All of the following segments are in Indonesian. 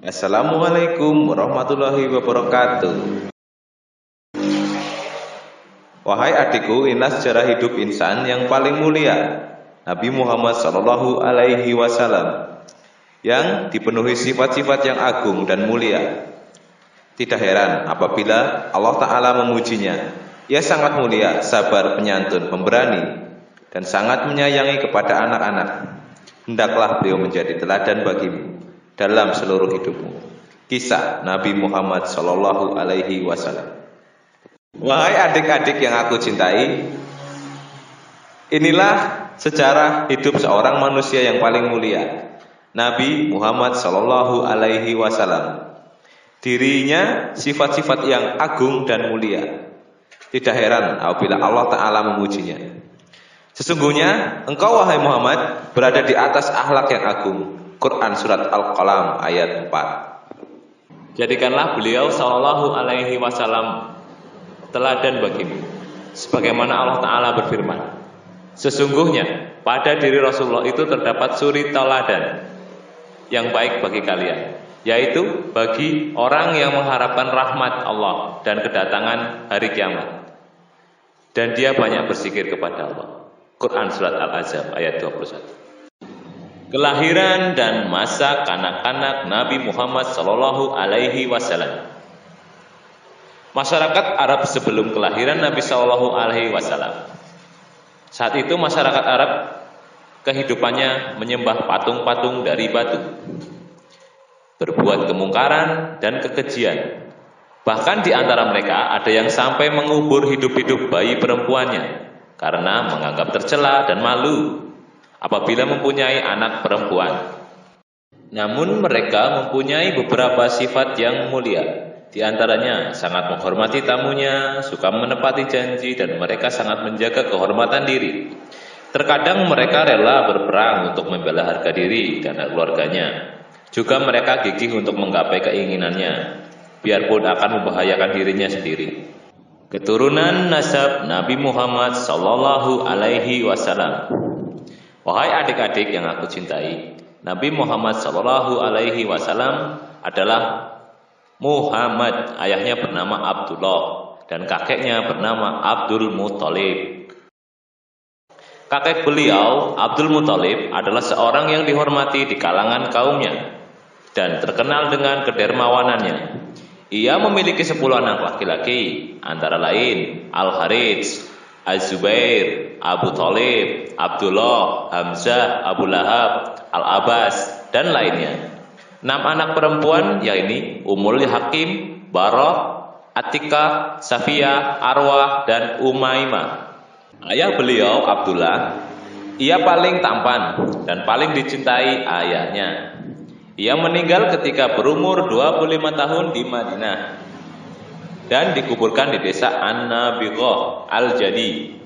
Assalamualaikum warahmatullahi wabarakatuh. Wahai adikku, inilah sejarah hidup insan yang paling mulia, Nabi Muhammad Shallallahu Alaihi Wasallam, yang dipenuhi sifat-sifat yang agung dan mulia. Tidak heran apabila Allah Ta'ala memujinya. Ia sangat mulia, sabar, penyantun, pemberani, dan sangat menyayangi kepada anak-anak. Hendaklah beliau menjadi teladan bagimu dalam seluruh hidupmu. Kisah Nabi Muhammad Shallallahu Alaihi Wasallam. Wahai adik-adik yang aku cintai, inilah sejarah hidup seorang manusia yang paling mulia, Nabi Muhammad Shallallahu Alaihi Wasallam. Dirinya sifat-sifat yang agung dan mulia. Tidak heran apabila Allah Ta'ala memujinya. Sesungguhnya engkau wahai Muhammad berada di atas akhlak yang agung. Quran surat Al-Qalam ayat 4. Jadikanlah beliau Shallallahu Alaihi Wasallam teladan bagimu, sebagaimana Allah Ta'ala berfirman, sesungguhnya pada diri Rasulullah itu terdapat suri teladan yang baik bagi kalian, yaitu bagi orang yang mengharapkan rahmat Allah dan kedatangan hari kiamat, dan dia banyak berzikir kepada Allah. Quran surat Al-Ahzab ayat 21. Kelahiran dan masa kanak-kanak Nabi Muhammad Shallallahu Alaihi Wasallam. Masyarakat Arab sebelum kelahiran Nabi Shallallahu Alaihi Wasallam. Saat itu masyarakat Arab kehidupannya menyembah patung-patung dari batu, berbuat kemungkaran dan kekejian. Bahkan di antara mereka ada yang sampai mengubur hidup-hidup bayi perempuannya karena menganggap tercela dan malu apabila mempunyai anak perempuan. Namun mereka mempunyai beberapa sifat yang mulia. Di antaranya sangat menghormati tamunya, suka menepati janji, dan mereka sangat menjaga kehormatan diri. Terkadang mereka rela berperang untuk membela harga diri dan keluarganya. Juga mereka gigih untuk menggapai keinginannya, biarpun akan membahayakan dirinya sendiri. Keturunan nasab Nabi Muhammad Sallallahu Alaihi Wasallam. Wahai adik-adik yang aku cintai, Nabi Muhammad Sallallahu Alaihi Wasallam adalah Muhammad, ayahnya bernama Abdullah dan kakeknya bernama Abdul Muthalib. Kakek beliau, Abdul Muthalib, adalah seorang yang dihormati di kalangan kaumnya dan terkenal dengan kedermawanannya. Ia memiliki 10 anak laki-laki, antara lain Al-Harits, Az-Zubair, Abu Thalib, Abdullah, Hamzah, Abu Lahab, Al-Abbas, dan lainnya. 6 anak perempuan yakni Ummul Hakim, Barah, Atikah, Safiyah, Arwah, dan Umaymah. Ayah beliau Abdullah, ia paling tampan dan paling dicintai ayahnya. Ia meninggal ketika berumur 25 tahun di Madinah dan dikuburkan di desa An-Nabighah Al-Jadi.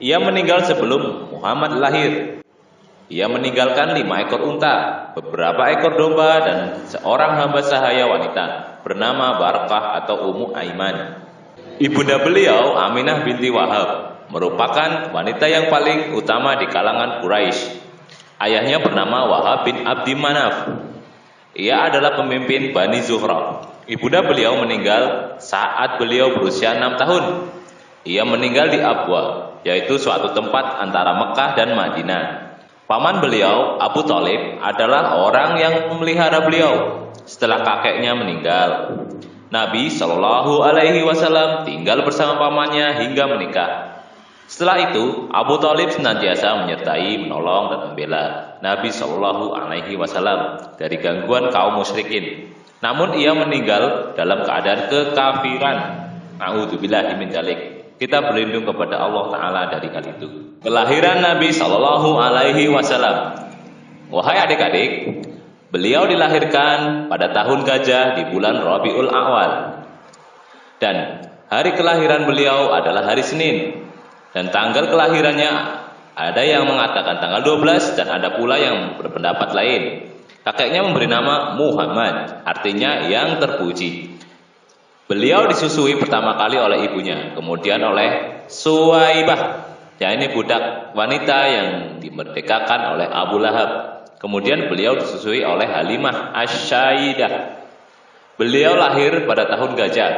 Ia meninggal sebelum Muhammad lahir. Ia meninggalkan 5 ekor unta, beberapa ekor domba, dan seorang hamba sahaya wanita bernama Barakah atau Ummu Aiman. Ibunda beliau Aminah binti Wahab merupakan wanita yang paling utama di kalangan Quraisy. Ayahnya bernama Wahab bin Abdi Manaf. Ia adalah pemimpin Bani Zuhra. Ibunda beliau meninggal saat beliau berusia 6 tahun. Ia meninggal di Abwa, yaitu suatu tempat antara Mekah dan Madinah. Paman beliau, Abu Thalib, adalah orang yang memelihara beliau setelah kakeknya meninggal. Nabi Shallallahu Alaihi Wasallam tinggal bersama pamannya hingga menikah. Setelah itu, Abu Thalib senantiasa menyertai, menolong, dan membela Nabi Shallallahu Alaihi Wasallam dari gangguan kaum musyrikin. Namun ia meninggal dalam keadaan kekafiran. A'udzubillahi min dzalik. Kita berlindung kepada Allah Ta'ala dari hal itu. Kelahiran Nabi Shallallahu Alaihi Wasallam. Wahai adik-adik, beliau dilahirkan pada tahun gajah di bulan Rabiul Awal, dan hari kelahiran beliau adalah hari Senin. Dan tanggal kelahirannya ada yang mengatakan tanggal 12 dan ada pula yang berpendapat lain. Kakeknya memberi nama Muhammad, artinya yang terpuji. Beliau disusui pertama kali oleh ibunya, kemudian oleh Suwaibah, yakni budak wanita yang dimerdekakan oleh Abu Lahab. Kemudian beliau disusui oleh Halimah Asy-Syaidah. Beliau lahir pada tahun gajah,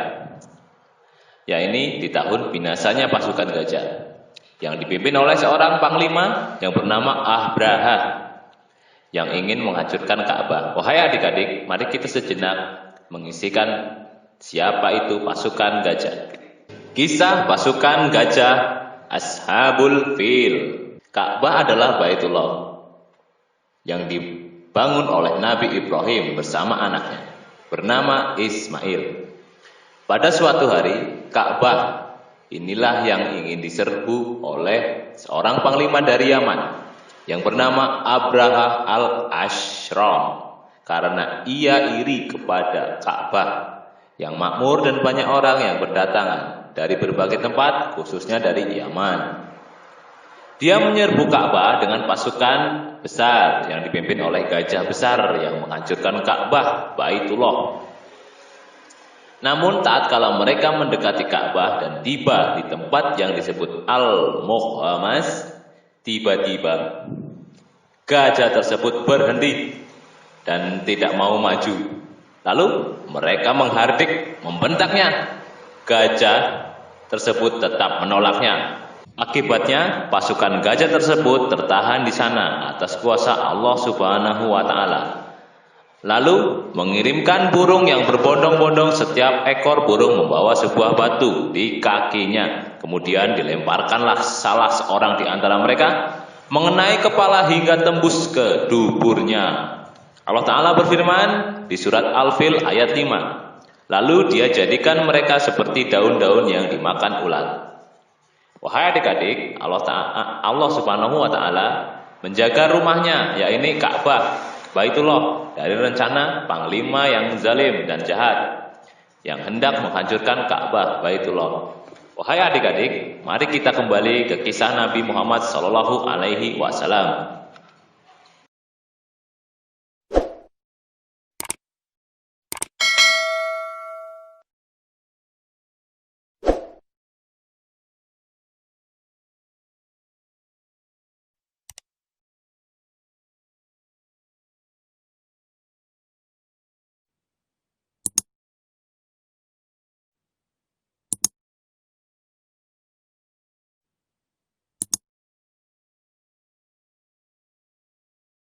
ya ini di tahun binasanya pasukan gajah, yang dipimpin oleh seorang panglima yang bernama Abraha, yang ingin menghancurkan Ka'bah. Wahai adik-adik, mari kita sejenak mengisikan siapa itu pasukan gajah. Kisah pasukan gajah Ashabul Fil. Ka'bah adalah Baitullah yang dibangun oleh Nabi Ibrahim bersama anaknya bernama Ismail. Pada suatu hari, Ka'bah inilah yang ingin diserbu oleh seorang panglima dari Yaman yang bernama Abraha al-Ashram, karena ia iri kepada Ka'bah yang makmur dan banyak orang yang berdatangan dari berbagai tempat, khususnya dari Yaman. Dia menyerbu Ka'bah dengan pasukan besar yang dipimpin oleh gajah besar yang menghancurkan Ka'bah Baitullah. Namun tatkala mereka mendekati Ka'bah dan tiba di tempat yang disebut Al-Muhammas, tiba-tiba gajah tersebut berhenti dan tidak mau maju. Lalu mereka menghardik, membentaknya. Gajah tersebut tetap menolaknya. Akibatnya pasukan gajah tersebut tertahan di sana atas kuasa Allah Subhanahu wa taala. Lalu mengirimkan burung yang berbondong-bondong, setiap ekor burung membawa sebuah batu di kakinya. Kemudian dilemparkanlah salah seorang di antara mereka mengenai kepala hingga tembus ke duburnya. Allah Ta'ala berfirman di surat Al-Fil ayat 5. Lalu dia jadikan mereka seperti daun-daun yang dimakan ulat. Wahai adik-adik, Allah Subhanahu wa taala menjaga rumahnya, yaitu Ka'bah Baitullah, dari rencana panglima yang zalim dan jahat yang hendak menghancurkan Ka'bah Baitullah. Wahai adik-adik, mari kita kembali ke kisah Nabi Muhammad sallallahu alaihi wasallam.